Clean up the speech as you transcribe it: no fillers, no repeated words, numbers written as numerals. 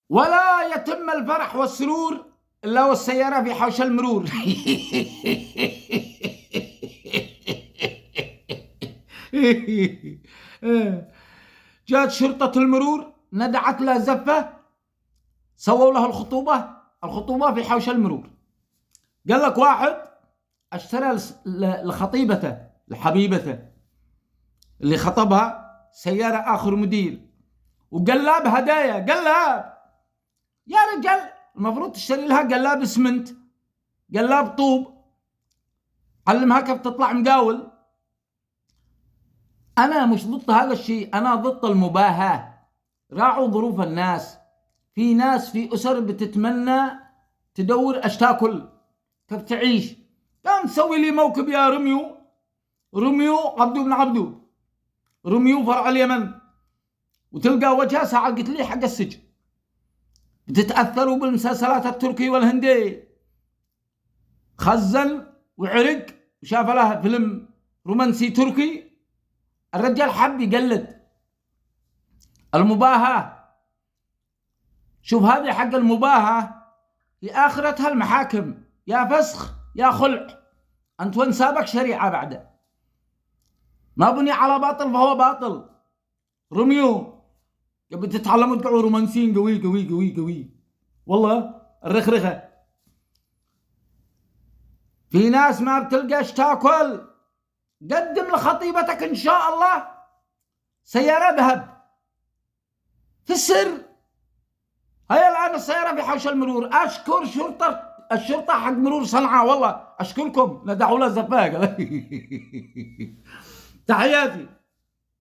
ولا يتم الفرح والسرور إلا والسيارة في حوش المرور. جاءت شرطة المرور ندعت له زفة، سووا له الخطوبة في حوش المرور. قال لك واحد اشترى لخطيبته لحبيبته اللي خطبها سيارة آخر موديل، وقلاب هدايا. قلاب يا رجال، المفروض تشتري لها قلاب اسمنت، قلاب طوب، علمها كيف تطلع مقاول. أنا مش ضد هذا الشيء، أنا ضد المباهاة. راعوا ظروف الناس. في ناس في أسر بتتمنى تدور ايش تاكل، كيف تعيش. كان تسوي لي موكب يا رميو عبدو بن عبدو، رميو فرع اليمن، وتلقى وجهها ساعة قلت لي حق السجن. بتتأثروا بالمسلسلات التركي والهندي. خزن وعرق وشاف له فيلم رومانسي تركي، الرجال حب يقلد المباهاة. شوف هذه حق المباهاة في آخرتها المحاكم، يا فسخ يا خلع. أنت وين سابك شريعة بعده؟ ما بني على باطل فهو باطل. رميو قبل تتعلموا تقعوا رومانسيين قوي قوي قوي قوي، والله الرخرخة. في ناس ما بتلقى ايش تاكل، قدم لخطيبتك ان شاء الله سيارة ذهب في السر. هيا الآن السيارة في حوش المرور. أشكر الشرطة حق مرور صنعاء، والله أشكركم، ندعوا له زفاق. تحياتي.